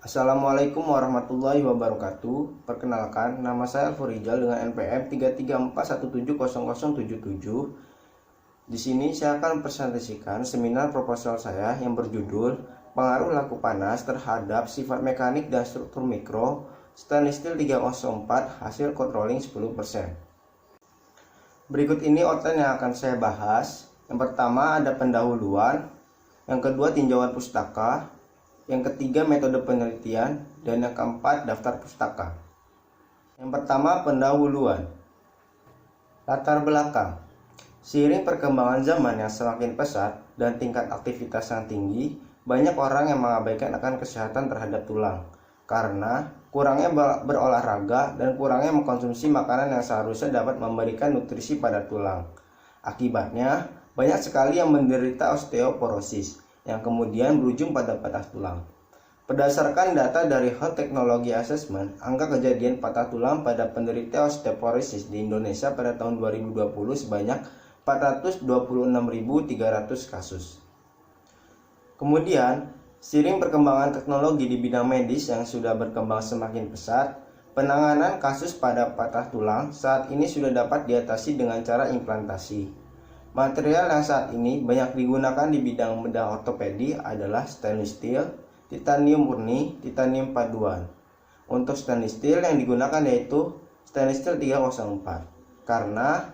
Assalamualaikum warahmatullahi wabarakatuh. Perkenalkan, nama saya Alfurijal dengan NPM 334170077. Di sini saya akan presentasikan seminar proposal saya yang berjudul Pengaruh Laku Panas terhadap Sifat Mekanik dan Struktur Mikro Stainless Steel 304 hasil cold rolling 10%. Berikut ini outline yang akan saya bahas. Yang pertama ada pendahuluan, yang kedua tinjauan pustaka, yang ketiga metode penelitian, dan yang keempat daftar pustaka. Yang pertama pendahuluan. Latar belakang. Seiring perkembangan zaman yang semakin pesat dan tingkat aktivitas yang tinggi, banyak orang yang mengabaikan akan kesehatan terhadap tulang karena kurangnya berolahraga dan kurangnya mengkonsumsi makanan yang seharusnya dapat memberikan nutrisi pada tulang. Akibatnya, banyak sekali yang menderita osteoporosis yang kemudian berujung pada patah tulang. Berdasarkan data dari Health Technology Assessment, angka kejadian patah tulang pada penderita osteoporosis di Indonesia pada tahun 2020 sebanyak 426.300 kasus. Kemudian, seiring perkembangan teknologi di bidang medis yang sudah berkembang semakin pesat, penanganan kasus pada patah tulang saat ini sudah dapat diatasi dengan cara implantasi. Material yang saat ini banyak digunakan di bidang bedah ortopedi adalah stainless steel, titanium murni, titanium paduan. Untuk stainless steel yang digunakan yaitu stainless steel 304 karena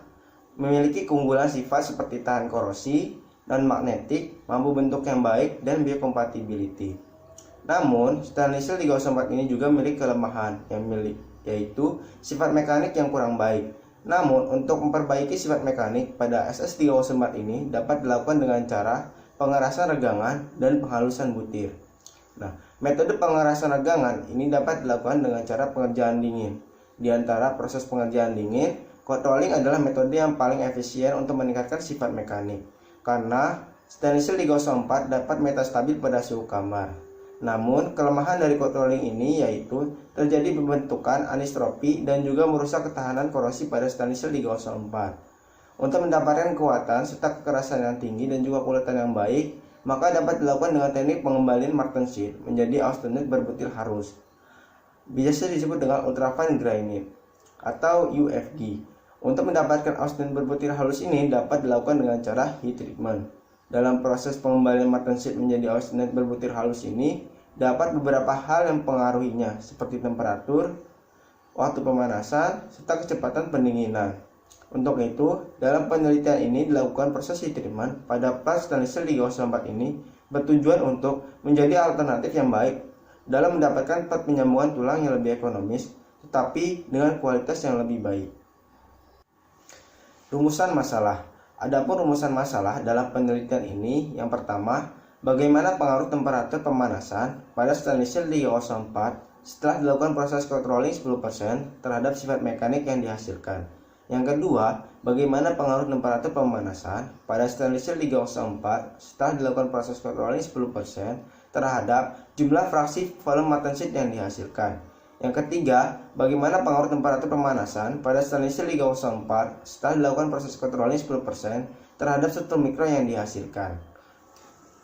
memiliki keunggulan sifat seperti tahan korosi dan magnetik, mampu bentuk yang baik, dan biocompatibility. Namun, stainless steel 304 ini juga memiliki kelemahan yaitu sifat mekanik yang kurang baik. Namun, untuk memperbaiki sifat mekanik pada SS304 ini dapat dilakukan dengan cara pengerasan regangan dan penghalusan butir. Metode pengerasan regangan ini dapat dilakukan dengan cara pengerjaan dingin. Di antara proses pengerjaan dingin, cold rolling adalah metode yang paling efisien untuk meningkatkan sifat mekanik karena stainless steel 304 dapat metastabil pada suhu kamar. Namun, kelemahan dari cold rolling ini yaitu terjadi pembentukan anistropi dan juga merusak ketahanan korosi pada stainless steel 304. Untuk mendapatkan kekuatan serta kekerasan yang tinggi dan juga kualitas yang baik, maka dapat dilakukan dengan teknik pengembalian martensit menjadi austenite berbutir halus. Biasa disebut dengan ultrafine granite atau UFG. Untuk mendapatkan austenite berbutir halus ini dapat dilakukan dengan cara heat treatment. Dalam proses pengembalian martensit menjadi austenite berbutir halus ini, dapat beberapa hal yang mempengaruhinya seperti temperatur, waktu pemanasan, serta kecepatan pendinginan. Untuk itu, dalam penelitian ini dilakukan proses heat treatment pada plat stainless steel 304 ini bertujuan untuk menjadi alternatif yang baik dalam mendapatkan plat penyambungan tulang yang lebih ekonomis tetapi dengan kualitas yang lebih baik. Rumusan masalah. Adapun rumusan masalah dalam penelitian ini, yang pertama, bagaimana pengaruh temperatur pemanasan pada stainless steel 304 setelah dilakukan proses cold rolling 10% terhadap sifat mekanik yang dihasilkan. Yang kedua, bagaimana pengaruh temperatur pemanasan pada stainless steel 304 setelah dilakukan proses cold rolling 10% terhadap jumlah fraksi volume martensit yang dihasilkan. Yang ketiga, bagaimana pengaruh temperatur pemanasan pada stainless steel 304 setelah dilakukan proses cold rolling 10% terhadap struktur mikro yang dihasilkan.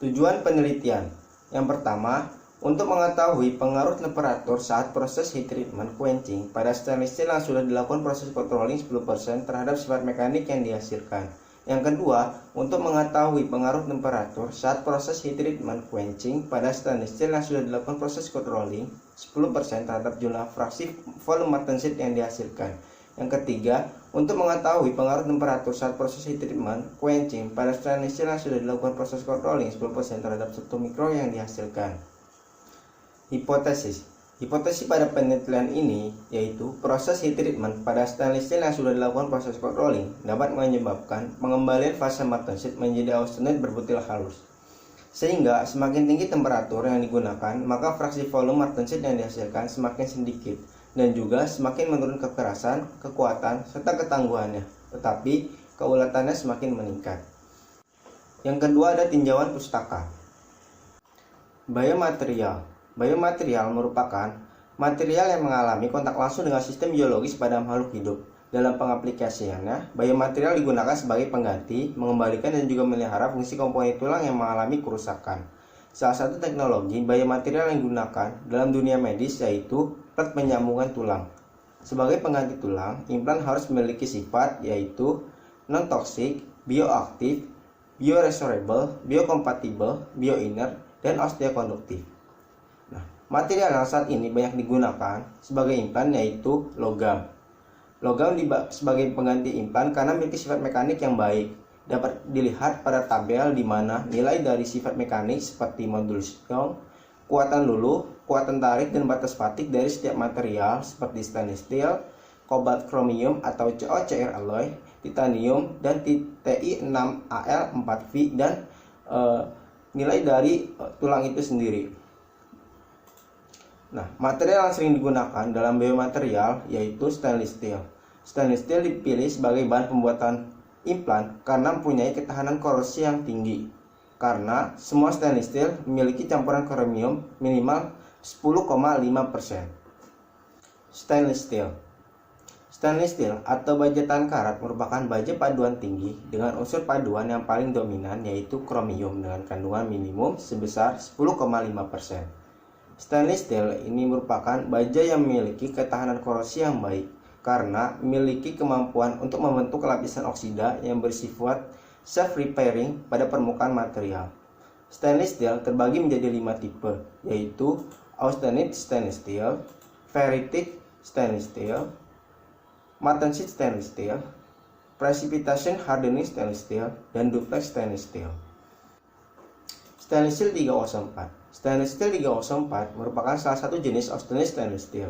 Tujuan penelitian. Yang pertama, untuk mengetahui pengaruh temperatur saat proses heat treatment quenching pada stainless steel yang sudah dilakukan proses cold rolling 10% terhadap sifat mekanik yang dihasilkan. Yang kedua, untuk mengetahui pengaruh temperatur saat proses heat treatment quenching pada stainless steel yang sudah dilakukan proses cold rolling 10% terhadap jumlah fraksi volume martensit yang dihasilkan. Yang ketiga, untuk mengetahui pengaruh temperatur saat proses heat treatment quenching pada stainless steel yang sudah dilakukan proses cold rolling 10% terhadap struktur mikro yang dihasilkan. Hipotesis. Hipotesis pada penelitian ini yaitu proses heat treatment pada stainless steel yang sudah dilakukan proses cold rolling dapat menyebabkan pengembalian fase martensit menjadi austenite berbutir halus. Sehingga semakin tinggi temperatur yang digunakan, maka fraksi volume martensit yang dihasilkan semakin sedikit dan juga semakin menurun kekerasan, kekuatan, serta ketangguhannya, tetapi keuletannya semakin meningkat. Yang kedua ada tinjauan pustaka. Biomaterial. Biomaterial merupakan material yang mengalami kontak langsung dengan sistem biologis pada makhluk hidup. Dalam pengaplikasiannya, biomaterial digunakan sebagai pengganti, mengembalikan dan juga memelihara fungsi komponen tulang yang mengalami kerusakan. Salah satu teknologi biomaterial yang digunakan dalam dunia medis yaitu plat penyambungan tulang. Sebagai pengganti tulang, implan harus memiliki sifat yaitu non-toxic, bioaktif, bioresorbable, biokompatibel, bioinert, dan osteokonduktif. Nah, material yang saat ini banyak digunakan sebagai implan yaitu logam. Logam sebagai pengganti implan karena memiliki sifat mekanik yang baik. Dapat dilihat pada tabel di mana nilai dari sifat mekanik seperti modulus Young, kekuatan luluh, kekuatan tarik, dan batas fatik dari setiap material seperti stainless steel, kobalt kromium atau COCR alloy, titanium, dan Ti6Al4V, dan nilai dari tulang itu sendiri. Nah, material yang sering digunakan dalam biomaterial yaitu stainless steel. Stainless steel dipilih sebagai bahan pembuatan implan karena mempunyai ketahanan korosi yang tinggi. Karena semua stainless steel memiliki campuran kromium minimal 10,5%. Stainless steel. Stainless steel atau baja tahan karat merupakan baja paduan tinggi dengan unsur paduan yang paling dominan yaitu kromium dengan kandungan minimum sebesar 10,5%. Stainless steel ini merupakan baja yang memiliki ketahanan korosi yang baik karena memiliki kemampuan untuk membentuk lapisan oksida yang bersifat self-repairing pada permukaan material. Stainless steel terbagi menjadi 5 tipe, yaitu austenite stainless steel, ferritic stainless steel, martensit stainless steel, precipitation hardening stainless steel, dan duplex stainless steel. Stainless steel 304. Stainless steel 304 merupakan salah satu jenis austenite stainless steel.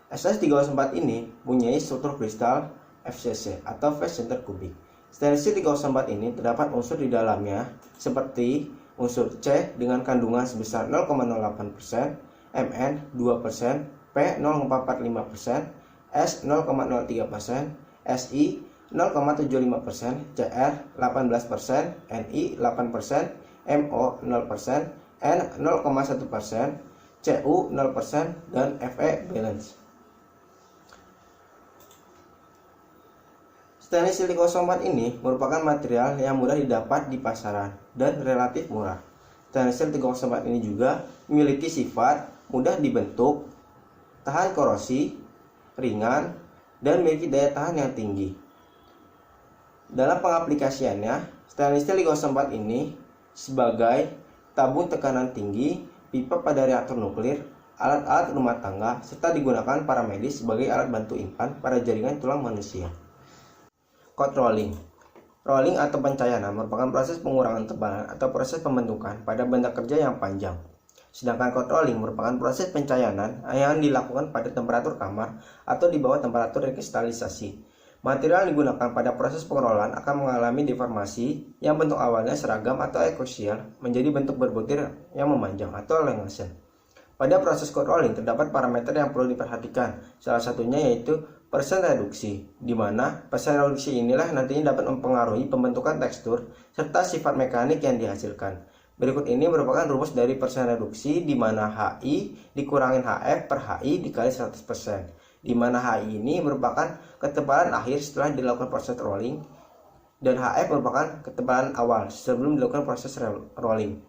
SS304 ini mempunyai struktur kristal FCC atau face center kubik. Stainless steel 304 ini terdapat unsur di dalamnya seperti unsur C dengan kandungan sebesar 0,08%, Mn 2%, P 0,45%, S 0,03%, Si 0,75%, Cr 18%, Ni 8%, Mo 0%, N 0,1%, Cu 0%, dan Fe balance. Stainless steel 304 ini merupakan material yang mudah didapat di pasaran dan relatif murah. Stainless steel 304 ini juga memiliki sifat mudah dibentuk, tahan korosi, ringan, dan memiliki daya tahan yang tinggi. Dalam pengaplikasiannya, stainless steel 304 ini sebagai tabung tekanan tinggi, pipa pada reaktor nuklir, alat-alat rumah tangga, serta digunakan para medis sebagai alat bantu implan pada jaringan tulang manusia. Cold rolling. Rolling atau pencairan merupakan proses pengurangan tebalan atau proses pembentukan pada benda kerja yang panjang. Sedangkan cold rolling merupakan proses pencairan yang dilakukan pada temperatur kamar atau di bawah temperatur rekristalisasi. Material yang digunakan pada proses pengerolan akan mengalami deformasi yang bentuk awalnya seragam atau ekosial menjadi bentuk berbutir yang memanjang atau elongation. Pada proses cold rolling terdapat parameter yang perlu diperhatikan, salah satunya yaitu persen reduksi, di mana persen reduksi inilah nantinya dapat mempengaruhi pembentukan tekstur serta sifat mekanik yang dihasilkan. Berikut ini merupakan rumus dari persen reduksi, di mana HI dikurangin HF per HI dikali 100%, di mana HI ini merupakan ketebalan akhir setelah dilakukan proses rolling, dan HF merupakan ketebalan awal sebelum dilakukan proses rolling.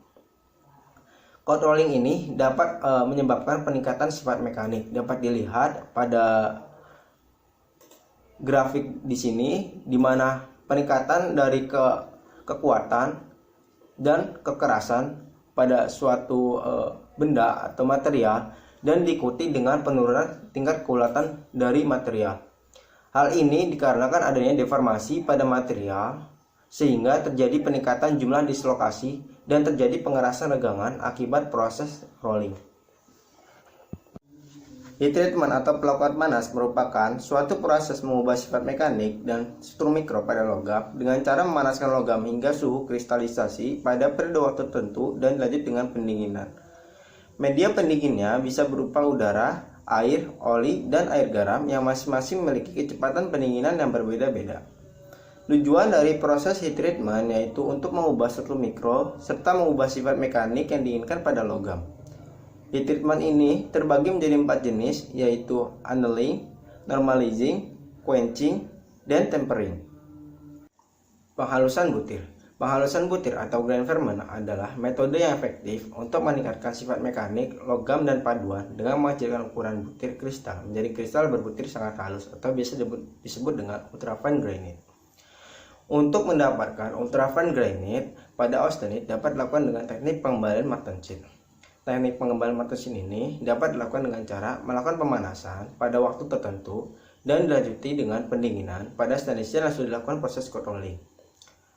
Cold rolling ini dapat menyebabkan peningkatan sifat mekanik. Dapat dilihat pada grafik di sini, di mana peningkatan dari kekuatan dan kekerasan pada suatu benda atau material dan diikuti dengan penurunan tingkat kekulatan dari material. Hal ini dikarenakan adanya deformasi pada material sehingga terjadi peningkatan jumlah dislokasi dan terjadi pengerasan regangan akibat proses rolling. Heat treatment atau pelakuan panas merupakan suatu proses mengubah sifat mekanik dan struktur mikro pada logam dengan cara memanaskan logam hingga suhu kristalisasi pada periode waktu tertentu dan lanjut dengan pendinginan. Media pendinginnya bisa berupa udara, air, oli, dan air garam yang masing-masing memiliki kecepatan pendinginan yang berbeda-beda. Tujuan dari proses heat treatment yaitu untuk mengubah struktur mikro serta mengubah sifat mekanik yang diinginkan pada logam. Heat treatment ini terbagi menjadi 4 jenis, yaitu annealing, normalizing, quenching, dan tempering. Penghalusan butir. Penghalusan butir atau Grindferment adalah metode yang efektif untuk meningkatkan sifat mekanik logam dan paduan dengan mengecilkan ukuran butir kristal menjadi kristal berbutir sangat halus atau biasa disebut dengan ultrafine granite. Untuk mendapatkan ultrafine granite pada austenite dapat dilakukan dengan teknik pengembalian martensit. Teknik pengembalian martensit ini dapat dilakukan dengan cara melakukan pemanasan pada waktu tertentu dan dilanjuti dengan pendinginan pada stainless steel yang sudah dilakukan proses cold rolling.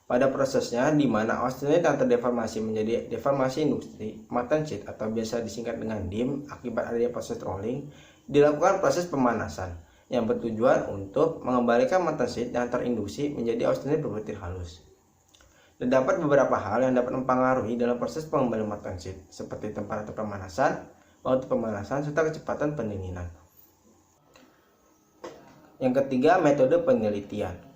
Pada prosesnya, di mana austenite yang terdeformasi menjadi deformasi industri martensit atau biasa disingkat dengan DIM akibat adanya proses rolling, dilakukan proses pemanasan yang bertujuan untuk mengembalikan martensit yang terinduksi menjadi austenite berbutir halus. Terdapat beberapa hal yang dapat mempengaruhi dalam proses pengembalian martensit, seperti temperatur pemanasan, waktu pemanasan, serta kecepatan pendinginan. Yang ketiga, metode penelitian.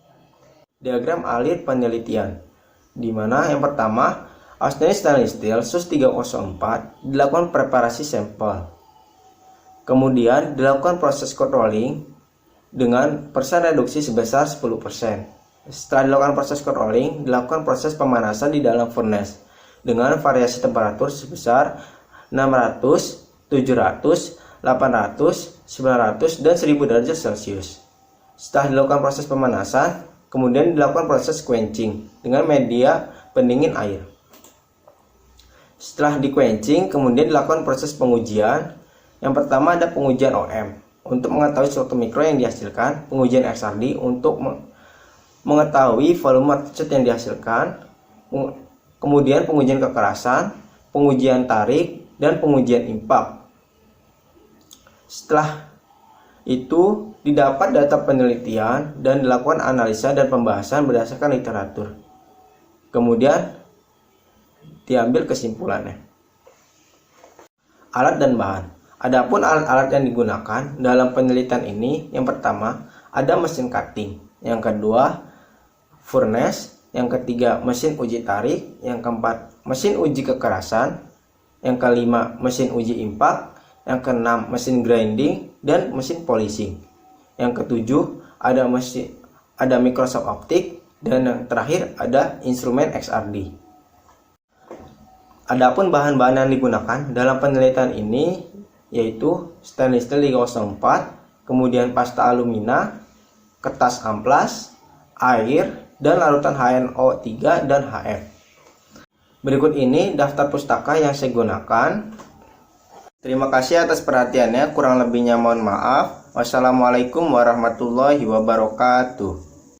Diagram alir penelitian, di mana yang pertama, austenite stainless steel SUS 304 dilakukan preparasi sampel. Kemudian dilakukan proses cold rolling dengan persen reduksi sebesar 10%. Setelah dilakukan proses cold rolling, dilakukan proses pemanasan di dalam furnace dengan variasi temperatur sebesar 600, 700, 800, 900, dan 1000 derajat Celcius. Setelah dilakukan proses pemanasan, kemudian dilakukan proses quenching dengan media pendingin air. Setelah di quenching, kemudian dilakukan proses pengujian. Yang pertama ada pengujian OM untuk mengetahui struktur mikro yang dihasilkan, pengujian XRD untuk mengetahui volume martensit yang dihasilkan, kemudian pengujian kekerasan, pengujian tarik, dan pengujian impact. Setelah itu didapat data penelitian dan dilakukan analisa dan pembahasan berdasarkan literatur. Kemudian diambil kesimpulannya. Alat dan bahan. Adapun alat-alat yang digunakan dalam penelitian ini, yang pertama ada mesin cutting, yang kedua furnace, yang ketiga mesin uji tarik, yang keempat mesin uji kekerasan, yang kelima mesin uji impact, yang keenam mesin grinding dan mesin polishing. Yang ketujuh ada Microscope optik, dan yang terakhir ada instrumen XRD. Adapun bahan-bahan yang digunakan dalam penelitian ini yaitu stainless steel 304, kemudian pasta alumina, kertas amplas, air, dan larutan HNO3 dan HF. Berikut ini daftar pustaka yang saya gunakan. Terima kasih atas perhatiannya, kurang lebihnya mohon maaf. Wassalamualaikum warahmatullahi wabarakatuh.